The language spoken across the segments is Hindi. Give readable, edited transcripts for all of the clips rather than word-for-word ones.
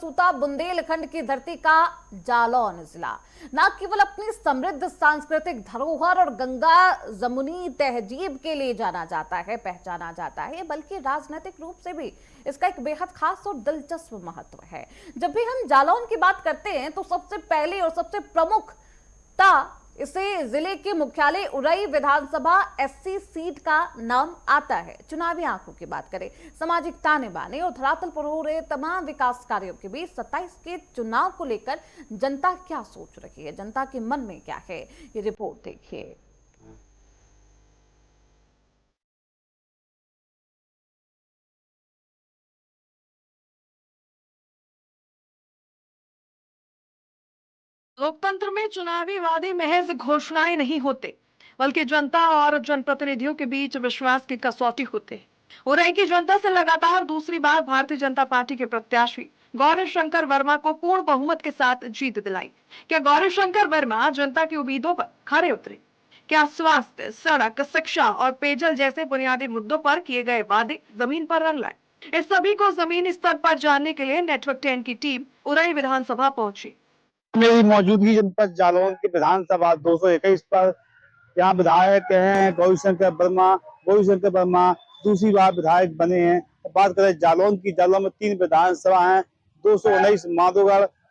सूता बुंदेलखंड की धरती का जालौन जिला न केवल अपनी समृद्ध सांस्कृतिक धरोहर और गंगा जमुनी तहजीब के लिए जाना जाता है, पहचाना जाता है, बल्कि राजनीतिक रूप से भी इसका एक बेहद खास और दिलचस्प महत्व है। जब भी हम जालौन की बात करते हैं तो सबसे पहले और सबसे प्रमुखता इसे जिले के मुख्यालय उरई विधानसभा एससी सीट का नाम आता है। चुनावी आंखों की बात करें, सामाजिक ताने बाने और धरातल पर हो रहे तमाम विकास कार्यों के बीच 27 के चुनाव को लेकर जनता क्या सोच रही है, जनता के मन में क्या है, ये रिपोर्ट देखिए। लोकतंत्र में चुनावी वादे महज घोषणाएं नहीं होते, बल्कि जनता और जनप्रतिनिधियों के बीच विश्वास की कसौटी होते हैं। उरई की जनता से लगातार दूसरी बार भारतीय जनता पार्टी के प्रत्याशी गौरी शंकर वर्मा को पूर्ण बहुमत के साथ जीत दिलाई। क्या गौरी शंकर वर्मा जनता की उम्मीदों पर खरे उतरे? क्या स्वास्थ्य, सड़क, शिक्षा और पेयजल जैसे बुनियादी मुद्दों पर किए गए वादे जमीन पर रंग लाए? इस सभी को जमीनी स्तर पर जानने के लिए नेटवर्क 10 की टीम उरई विधानसभा पहुंची। मेरी मौजूदगी जनपद जालौन की विधानसभा 221 पर यहाँ विधायक हैं गौरी शंकर वर्मा दूसरी बार विधायक बने हैं। बात करें जालौन की, जालौन में 3 विधानसभा हैं। 219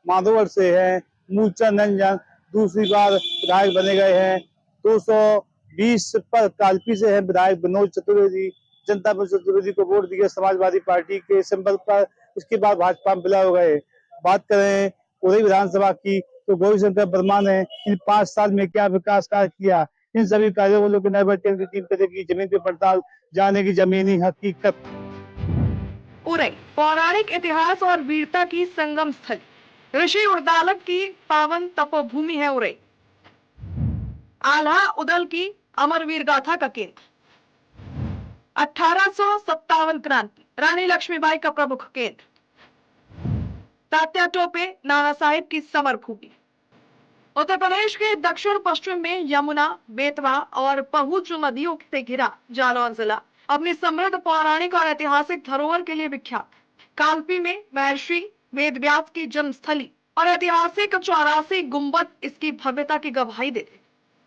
माधोगढ़ से है। मूलचंद रंजन दूसरी बार विधायक बने गए हैं। 220 पर कालपी से है विधायक विनोद चतुर्वेदी। जनता पर चतुर्वेदी को वोट दिया समाजवादी पार्टी के सिंबल पर। इसके बाद भाजपा में विलय हो गए। बात करें उरई विधानसभा की तो गौरी शंकर वर्मा ने इन 5 साल में क्या विकास कार्य किया, इन सभी कार्यों को लेकर नेटवर्क की टीम करेगी जमीन पे पड़ताल, जाने की जमीनी हकीकत। उरई पौराणिक इतिहास और वीरता की संगम स्थल, ऋषि उद्दालक की पावन तपोभूमि है उरई। आल्हा उदल की अमरवीर गाथा का केंद्र। 1857 क्रांति, रानी लक्ष्मीबाई का प्रमुख केंद्र। तात्या टोपे, नाना साहेब की समर भूमि। उत्तर प्रदेश के दक्षिण पश्चिम में यमुना, बेतवा और पहुंच नदियों से घिरा जालौन जिला अपनी समृद्ध पौराणिक और ऐतिहासिक धरोहर के लिए विख्यात। कालपी में महर्षि वेदव्यास की जन्मस्थली और ऐतिहासिक 84 गुंबद इसकी भव्यता की गवाही देते।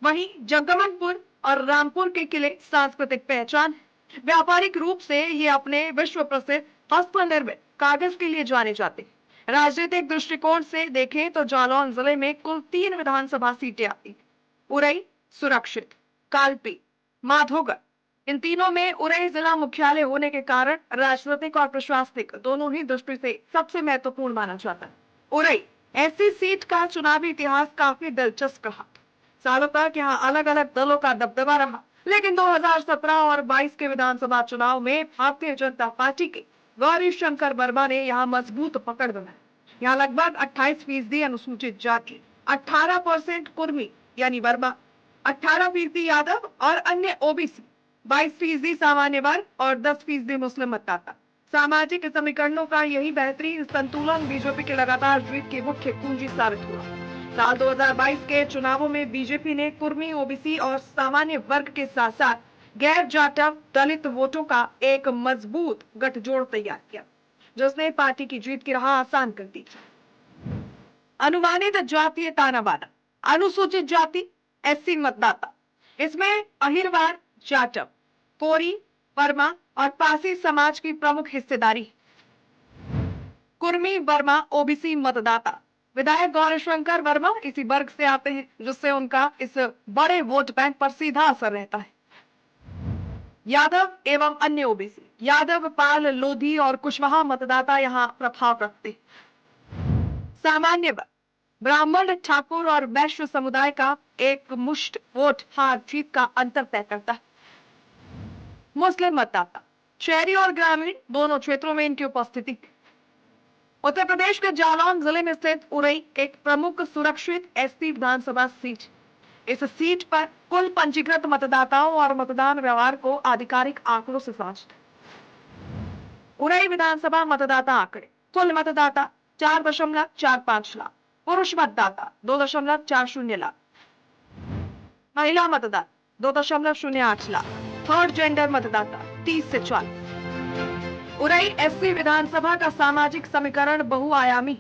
वहीं जगमनपुर और रामपुर के किले सांस्कृतिक पहचान। व्यापारिक रूप से ये अपने विश्व प्रसिद्ध हस्तनिर्मित कागज के लिए जाने जाते हैं। राजनीतिक दृष्टिकोण से देखें तो जालौन जिले में कुल 3 विधानसभा सीटें आती हैं। उरई, सुरक्षित, कालपी, माधोगढ़। इन तीनों में उरई जिला मुख्यालय होने के कारण राजनीतिक और प्रशासनिक दोनों ही दृष्टि से सबसे महत्वपूर्ण माना जाता है। उरई ऐसी सीट का चुनावी इतिहास काफी दिलचस्प रहा। सालों तक यहाँ अलग अलग दलों का दबदबा रहा, लेकिन 2017 और 22 के विधानसभा चुनाव में भारतीय जनता पार्टी के गौरी शंकर वर्मा ने यहाँ मजबूत पकड़ बनाई। यहाँ लगभग 28% अनुसूचित जाति, 18% कुर्मी यानी वर्मा, 18% यादव और अन्य ओबीसी, 22% सामान्य वर्ग और 10% मुस्लिम मतदाता। सामाजिक समीकरणों का यही बेहतरीन संतुलन बीजेपी के लगातार जीत की मुख्य कुंजी साबित हुआ। साल 2022 के चुनावों में बीजेपी ने कुर्मी, ओबीसी और सामान्य वर्ग के साथ साथ गैर जाटव दलित वोटों का एक मजबूत गठजोड़ तैयार किया, जिसने पार्टी की जीत की राह आसान कर दी। अनुमानित जातीय ताना बाना, अनुसूचित जाति, एससी मतदाता, इसमें अहिरवार, जाटव, कोरी, वर्मा और पासी समाज की प्रमुख हिस्सेदारी। कुर्मी, वर्मा, ओबीसी मतदाता। विधायक गौरी शंकर वर्मा इसी वर्ग से आते हैं, जिससे उनका इस बड़े वोट बैंक पर सीधा असर रहता है। यादव एवं अन्य ओबीसी, यादव, पाल, लोधी और कुशवाहा मतदाता यहाँ प्रभाव रखते हैं। सामान्य वर्ग, ब्राह्मण, ठाकुर और वैश्य समुदाय का एक मुश्त वोट हार जीत का अंतर तय करता है। मुस्लिम मतदाता, शहरी और ग्रामीण दोनों क्षेत्रों में इनकी उपस्थिति। उत्तर प्रदेश के जालौन जिले में स्थित उरई एक प्रमुख सुरक्षित एससी विधानसभा सीट। इस सीट पर कुल पंजीकृत मतदाताओं और मतदान व्यवहार को आधिकारिक आंकड़ों से समझते। उरई विधानसभा मतदाता आंकड़े: कुल मतदाता 4.45 लाख, पुरुष मतदाता 2.40 लाख, महिला मतदाता 2.08 लाख, थर्ड जेंडर मतदाता 30 से 40। उरई एससी विधानसभा का सामाजिक समीकरण बहुआयामी।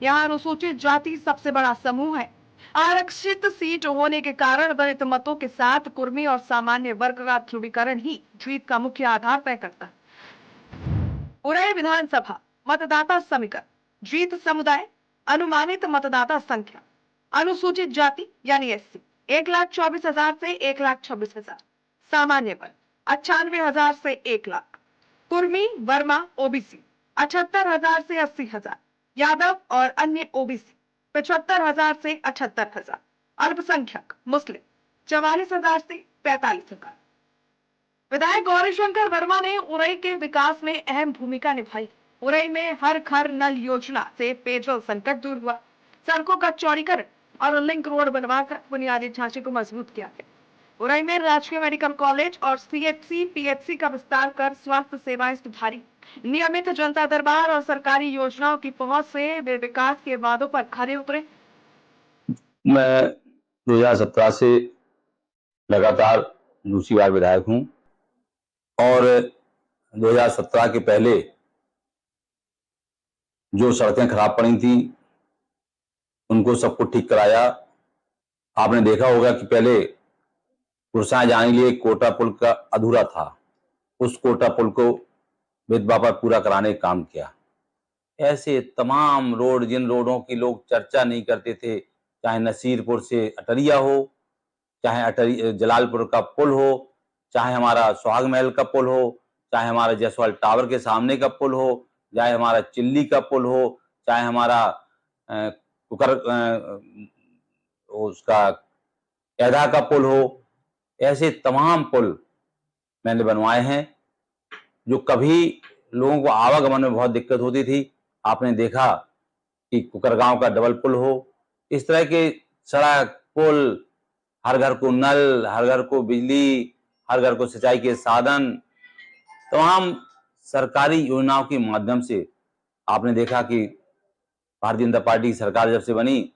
यहाँ अनुसूचित जाति सबसे बड़ा समूह है। आरक्षित सीट होने के कारण दलित मतों के साथ कुर्मी और सामान्य वर्ग का ध्रुवीकरण ही जीत का मुख्य आधार तय करता है। उरई विधानसभा मतदाता समीकरण: जीत समुदाय, अनुमानित मतदाता संख्या, अनुसूचित जाति यानी एससी 1,24,000 से 1,26,000, सामान्य वर्ग 98,000 से 1,00,000, कुर्मी वर्मा ओबीसी 78,000 से 80,000, यादव और अन्य ओबीसी 75,000 से 78,000, अल्पसंख्यक मुस्लिम 44,000 से 45,000। विधायक गौरीशंकर वर्मा ने उरई के विकास में अहम भूमिका निभाई। उरई में हर घर नल योजना से पेयजल संकट दूर हुआ, सड़कों का चौड़ीकरण और लिंक रोड बनवाकर बुनियादी ढांचे को मजबूत किया गया। उरई में राजकीय मेडिकल कॉलेज और सीएचसी पीएचसी का विस्तार कर स्वास्थ्य सेवाएं सुधारी। नियमित जनता दरबार और सरकारी योजनाओं की पहुंच से वे विकास के वादों पर खरे उतरे। मैं 2017 से लगातार दूसरी बार विधायक हूं और 2017 के पहले जो सड़कें खराब पड़ी थी उनको सबको ठीक कराया। आपने देखा होगा कि पहले कुर्साएं जाने के लिए कोटा पुल का अधूरा था, उस कोटा पुल को विधवा पर पूरा कराने का काम किया। ऐसे तमाम रोड, जिन रोडों की लोग चर्चा नहीं करते थे, चाहे नसीरपुर से अटरिया हो, चाहे जलालपुर का पुल हो, चाहे हमारा सुहाग महल का पुल हो, चाहे हमारा जयसवाल टावर के सामने का पुल हो, चाहे हमारा चिल्ली का पुल हो, चाहे हमारा उसका कैदा का पुल हो, ऐसे तमाम पुल मैंने बनवाए हैं जो कभी लोगों को आवागमन में बहुत दिक्कत होती थी। आपने देखा कि कुकरगांव का डबल पुल हो, इस तरह के सड़क, पुल, हर घर को नल, हर घर को बिजली, हर घर को सिंचाई के साधन, तमाम सरकारी योजनाओं के माध्यम से आपने देखा कि भारतीय जनता पार्टी की सरकार जब से बनी,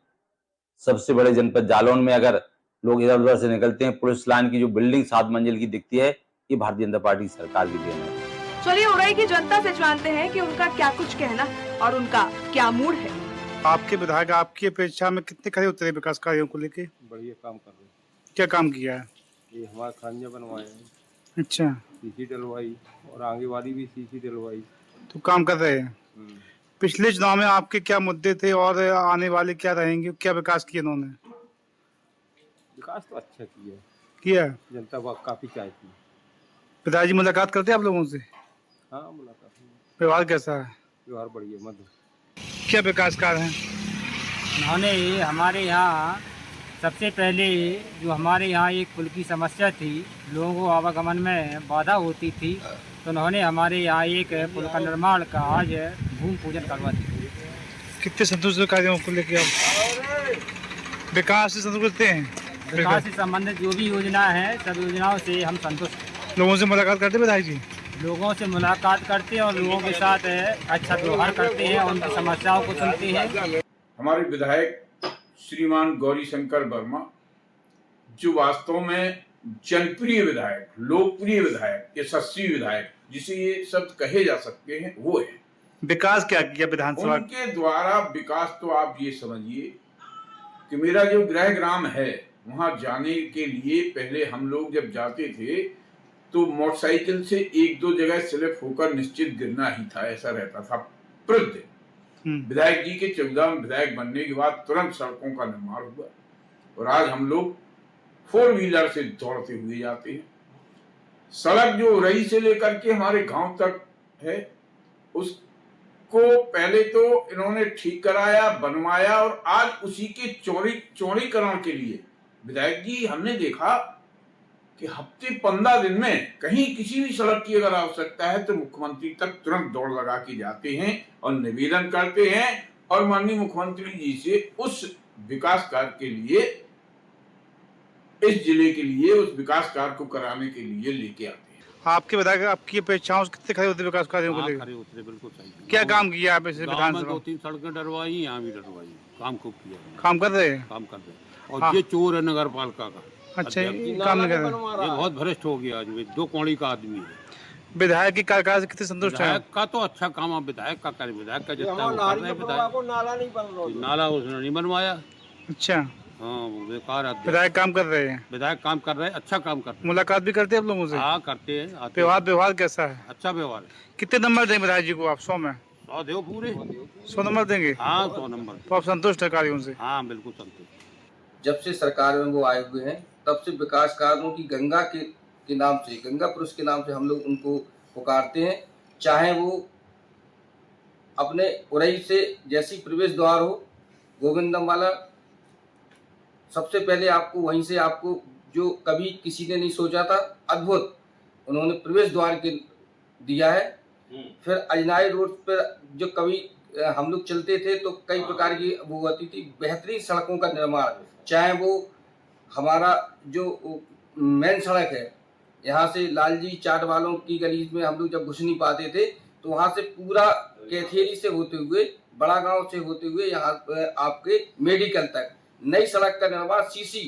सबसे बड़े जनपद जालौन में अगर लोग इधर उधर से निकलते हैं, पुलिस लाइन की जो बिल्डिंग 7 मंजिल की दिखती है, ये भारतीय जनता पार्टी की सरकार की देन है। चलिए उरई की जनता से जानते हैं कि उनका क्या कुछ कहना और उनका क्या मूड है। आपके विधायक आपकी अपेक्षा में कितने खरे उतरे विकास कार्यों को लेके? बढ़िया काम कर रहे हैं। क्या काम किया है? ये हमारे खानिया बनवाए हैं, अच्छा, सीसी डलवाई और आगे वाली भी सीसी डलवाई। तो काम कर रहे हैं। पिछले चुनाव में आपके क्या मुद्दे थे और आने वाले क्या रहेंगे? क्या विकास किया उन्होंने? विकास तो अच्छा किया, जनता काफी चाहती है। पिताजी मुलाकात करते हैं आप लोगों से? हाँ, मुलाकात। व्यवहार कैसा है? व्यवहार बढ़िया, मधुर। क्या विकास कार्य हैं? उन्होंने हमारे यहाँ सबसे पहले जो हमारे यहाँ एक पुल की समस्या थी, लोगों को आवागमन में बाधा होती थी, तो उन्होंने हमारे यहाँ एक पुल का निर्माण का आज भूमि पूजन करवा दी। कितने संतुष्ट कार्यों को लेके आप विकास से संतुष्ट हैं? विकास से संबंधित जो भी योजना है, सब योजनाओं से हम संतुष्ट। लोगों से मुलाकात करते विधायक जी? लोगों से मुलाकात करते हैं और लोगों के साथ अच्छा व्यवहार करते हैं, उनकी समस्याओं को सुनते हैं। हमारे विधायक श्रीमान गौरीशंकर वर्मा जो वास्तव में जनप्रिय विधायक, लोकप्रिय विधायक, यशस्वी विधायक जिसे ये शब्द कहे जा सकते हैं, वो है। विकास क्या किया विधानसभा? उनके द्वारा विकास तो आप ये समझिए कि मेरा जो गृह ग्राम है वहां जाने के लिए पहले हम लोग जब जाते थे तो मोटरसाइकिल से 1-2 जगह स्लिप होकर निश्चित गिरना ही था, ऐसा रहता था प्रतिदिन। विधायक जी के 14 विधायक बनने के बाद तुरंत सड़कों का निर्माण हुआ और आज हम लोग 4 व्हीलर से दौड़ते हुए जाते हैं। सड़क जो उरई से लेकर के हमारे गांव तक है, उसको पहले तो इन्होंने ठीक कराया, बनवाया और आज उसी के चौड़ीकरण के लिए विधायक जी हमने देखा कि हफ्ते 15 दिन में कहीं किसी भी सड़क की अगर आवश्यकता है तो मुख्यमंत्री तक तुरंत दौड़ लगा के जाते हैं और निवेदन करते हैं और माननीय मुख्यमंत्री जी से उस विकास कार्य के लिए, इस जिले के लिए उस विकास कार्य को कराने के लिए लेके आते हैं। आपके विधायक आपकी अपेक्षाओं से कितने खरे उतरे विकास कार्यों को लेकर? खरे उतरे, बिल्कुल सही। क्या काम किया आप इसे विधानसभा? 2-3 सड़कें डलवाई, यहाँ भी डलवाई, काम खूब किया। काम कर रहे हैं? काम कर रहे हैं। और ये चोर है नगर पालिका का। अच्छा, ये काम नहीं कर रहे? ये बहुत भ्रष्ट हो गया। आज 2 कौड़ी का आदमी है। विधायक की कार्यकाल से कितने संतुष्ट हैं? विधायक का तो अच्छा काम है, विधायक का करे, विधायक का जितना वो कर रहे हैं विधायक, नाला उसने नहीं बनवाया। अच्छा, हाँ वो बेकार है। विधायक काम कर रहे हैं, विधायक काम कर रहे हैं, अच्छा काम कर रहे मुलाकात भी करते हैं आप लोगों से? हैं। हाँ करते हैं, आते हैं। व्यवहार कैसा है? अच्छा व्यवहार है। कितने नंबर देंगे विधायक जी को आप 100 में? 100 दो पूरे। 100 नंबर देंगे? हाँ 100 नंबर। तो आप संतुष्ट है कार्यों से? हाँ बिल्कुल संतुष्ट। जब से सरकार में वो आए हुए हैं तब से विकास कार्यों की गंगा के नाम से, गंगा पुरुष के नाम से हम लोग उनको पुकारते हैं। चाहे वो अपने उरई से जैसी प्रवेश द्वार हो गोविंदम वाला, सबसे पहले आपको वहीं से आपको जो कभी किसी ने नहीं सोचा था, अद्भुत उन्होंने प्रवेश द्वार के दिया है। फिर अजनाई रोड पर जो कभी हम लोग चलते थे तो कई प्रकार की वो होती थी, बेहतरीन सड़कों का निर्माण, चाहे वो हमारा जो मेन सड़क है यहाँ से लालजी चाट वालों की गली में हम लोग जब घुस नहीं पाते थे तो वहाँ से पूरा कैथेरी से होते हुए बड़ा गांव से होते हुए यहाँ आपके मेडिकल तक नई सड़क का निर्माण सीसी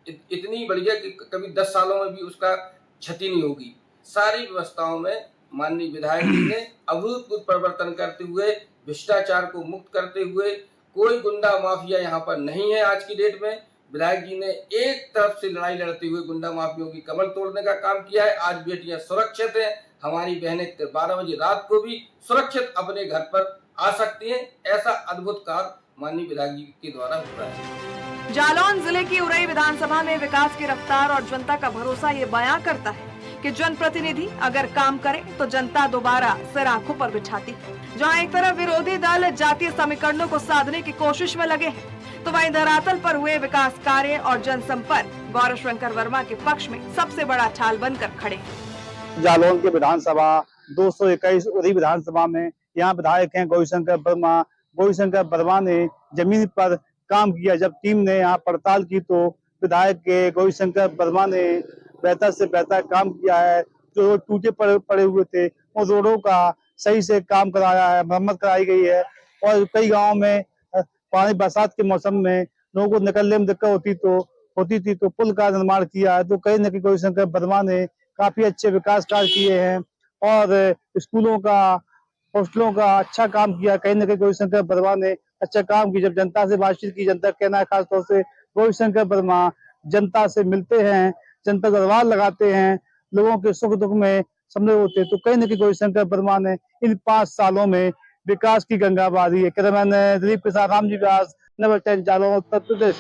इतनी बढ़िया कि कभी 10 सालों में भी उसका क्षति नहीं होगी। सारी व्यवस्थाओं में माननीय विधायक जी ने अभूतपूर्व परिवर्तन करते हुए, भ्रष्टाचार को मुक्त करते हुए, कोई गुंडा माफिया यहाँ पर नहीं है। आज की डेट में विधायक जी ने एक तरफ से लड़ाई लड़ते हुए गुंडा माफियों की कमर तोड़ने का काम किया है। आज बेटियां सुरक्षित हैं, हमारी बहनें 12 बजे रात को भी सुरक्षित अपने घर पर आ सकती हैं। ऐसा अद्भुत कार्य माननीय विधायक जी के द्वारा हो रहा है। जालौन जिले की उरई विधानसभा में विकास की रफ्तार और जनता का भरोसा ये बयां करता है कि जनप्रतिनिधि अगर काम करे तो जनता दोबारा सिर आंखों पर बिठाती है। जहां एक तरफ विरोधी दल जातीय समीकरणों को साधने की कोशिश में लगे हैं तो वहीं धरातल पर हुए विकास कार्य और जनसंपर्क गौरव शंकर वर्मा के पक्ष में सबसे बड़ा ढाल बनकर खड़े हैं। जालौन के विधानसभा 221 उरी विधानसभा में यहाँ विधायक हैं गौरीशंकर वर्मा। गौरीशंकर वर्मा ने जमीन पर काम किया। जब टीम ने यहाँ पड़ताल की तो विधायक के गौरीशंकर वर्मा ने बेहतर से बेहतर काम किया है। जो रोड टूटे पड़े हुए थे उन रोडों का सही से काम कराया है, मरम्मत कराई गई है। और कई गाँव में पानी बरसात के मौसम में लोगों को निकलने में दिक्कत होती थी तो पुल का निर्माण किया है। तो कहीं न कहीं गौरीशंकर वर्मा ने काफी अच्छे विकास कार्य किए हैं और स्कूलों का, हॉस्टलों का अच्छा काम किया। कहीं न कहीं गौरीशंकर वर्मा ने अच्छा काम किया। जब जनता से बातचीत की, जनता कहना है खासतौर से गौरीशंकर वर्मा जनता से मिलते हैं, जनता दरबार लगाते हैं, लोगों के सुख दुख में सम्मिलित होते हैं। तो कहीं न कहीं गौरीशंकर वर्मा ने इन 5 सालों में विकास की गंगा बहा दी है। कैमरामैन दिलीप के साथ रामजी व्यास, नवचैन, जालौन, उत्तर प्रदेश।